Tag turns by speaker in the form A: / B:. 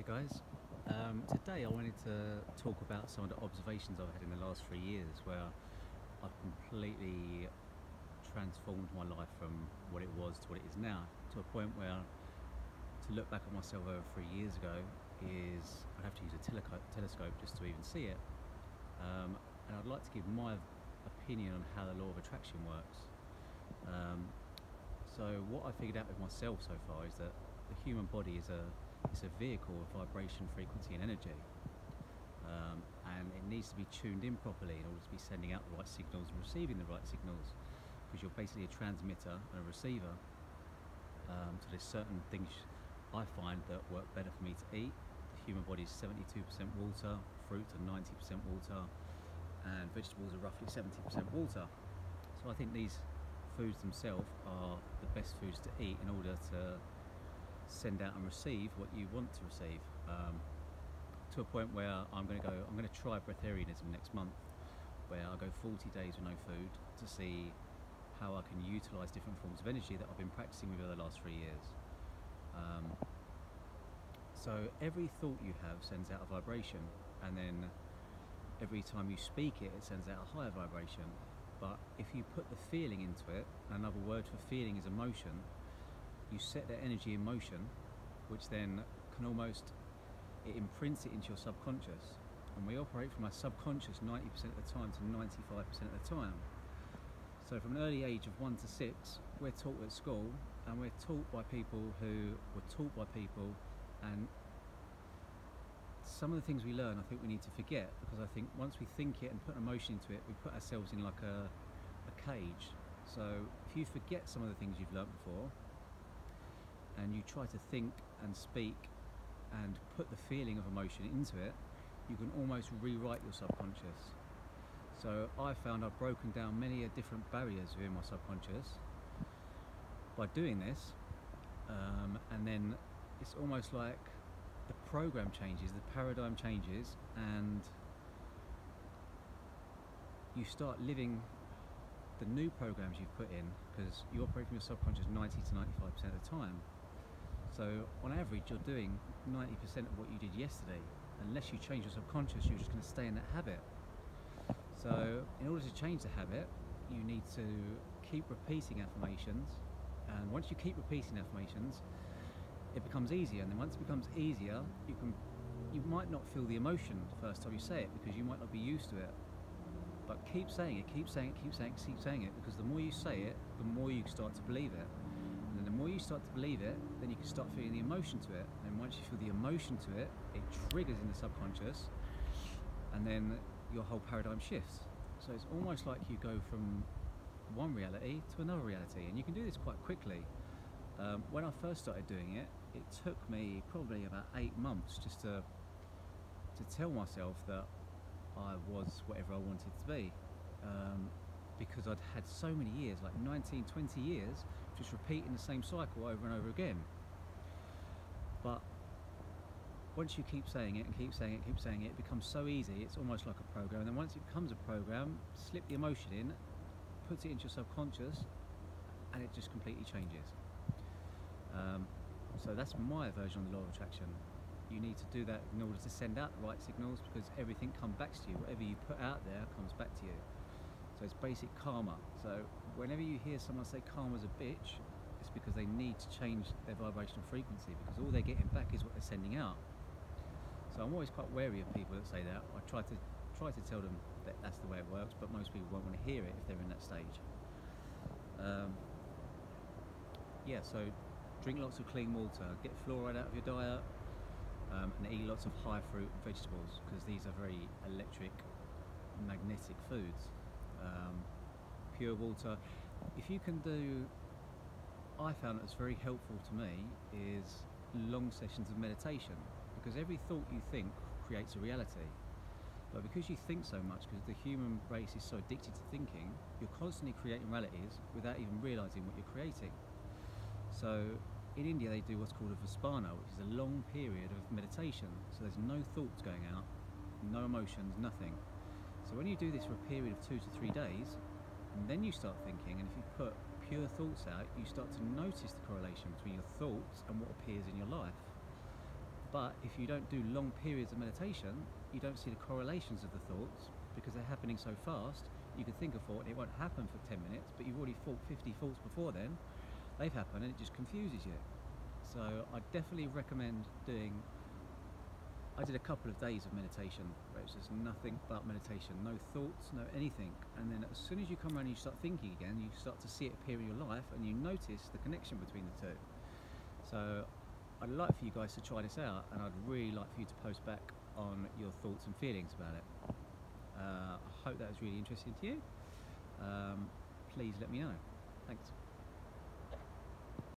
A: guys, today I wanted to talk about some of the observations I've had in the last 3 years where I've completely transformed my life from what it was to what it is now, to a point where to look back at myself over 3 years ago is I'd have to use a telescope just to even see it. And I'd like to give my opinion on how the law of attraction works. So what I figured out with myself so far is that the human body is a vehicle of vibration, frequency and energy, and it needs to be tuned in properly in order to be sending out the right signals and receiving the right signals, because you're basically a transmitter and a receiver. So there's certain things I find that work better for me to eat. The human body is 72% water, fruits are 90% water, and vegetables are roughly 70% water. So I think these foods themselves are the best foods to eat in order to send out and receive what you want to receive, to a point where I'm going to try breatharianism next month, where I'll go 40 days with no food to see how I can utilize different forms of energy that I've been practicing with over the last 3 years. So every thought you have sends out a vibration, and then every time you speak it, it sends out a higher vibration. But if you put the feeling into it, another word for feeling is emotion, you set that energy in motion, which then can almost, it imprints it into your subconscious. And we operate from our subconscious 90% of the time to 95% of the time. So from an early age of 1 to 6, we're taught at school, and we're taught by people who were taught by people, and some of the things we learn I think we need to forget, because I think once we think it and put emotion into it, we put ourselves in like a cage. So if you forget some of the things you've learned before, and you try to think and speak and put the feeling of emotion into it, you can almost rewrite your subconscious. So I found I've broken down many different barriers within my subconscious by doing this, and then it's almost like the program changes, the paradigm changes, and you start living the new programs you've put in, because you operate from your subconscious 90 to 95% of the time. So on average you're doing 90% of what you did yesterday. Unless you change your subconscious, you're just going to stay in that habit. So in order to change the habit, you need to keep repeating affirmations, and once you keep repeating affirmations, it becomes easier. And then once it becomes easier, you might not feel the emotion the first time you say it, because you might not be used to it. But keep saying it, keep saying it, keep saying it, keep saying it, because the more you say it, the more you start to believe it. And then the more you start to believe it, then you can start feeling the emotion to it. And once you feel the emotion to it, it triggers in the subconscious, and then your whole paradigm shifts. So it's almost like you go from one reality to another reality, and you can do this quite quickly. When I first started doing it, it took me probably about 8 months just to tell myself that I was whatever I wanted to be, because I'd had so many years, like 19, 20 years, just repeating the same cycle over and over again. But once you keep saying it and keep saying it, keep saying it, it becomes so easy, it's almost like a program. And then once it becomes a program, slip the emotion in, put it into your subconscious, and it just completely changes. So that's my version of the law of attraction. You need to do that in order to send out the right signals, because everything comes back to you. Whatever you put out there comes back to you. So it's basic karma. So whenever you hear someone say karma's a bitch, it's because they need to change their vibrational frequency, because all they're getting back is what they're sending out. So I'm always quite wary of people that say that. I try to tell them that that's the way it works, but most people won't want to hear it if they're in that stage. Yeah, so drink lots of clean water, get fluoride out of your diet, and eat lots of high fruit and vegetables, because these are very electric, magnetic foods. Pure water. If you can do, I found that's very helpful to me, is long sessions of meditation, because every thought you think creates a reality. But because you think so much, because the human race is so addicted to thinking, you're constantly creating realities without even realizing what you're creating. So in India they do what's called a Vipassana, which is a long period of meditation. So there's no thoughts going out, no emotions, nothing. So when you do this for a period of 2 to 3 days, and then you start thinking, and if you put pure thoughts out, you start to notice the correlation between your thoughts and what appears in your life. But if you don't do long periods of meditation, you don't see the correlations of the thoughts because they're happening so fast. You could think a thought and it won't happen for 10 minutes, but you've already thought 50 thoughts before then. They've happened and it just confuses you. So I definitely recommend doing, I did a couple of days of meditation where it was just nothing but meditation, no thoughts, no anything. And then as soon as you come around and you start thinking again, you start to see it appear in your life and you notice the connection between the two. So I'd like for you guys to try this out, and I'd really like for you to post back on your thoughts and feelings about it. I hope that was really interesting to you. Please let me know. Thanks.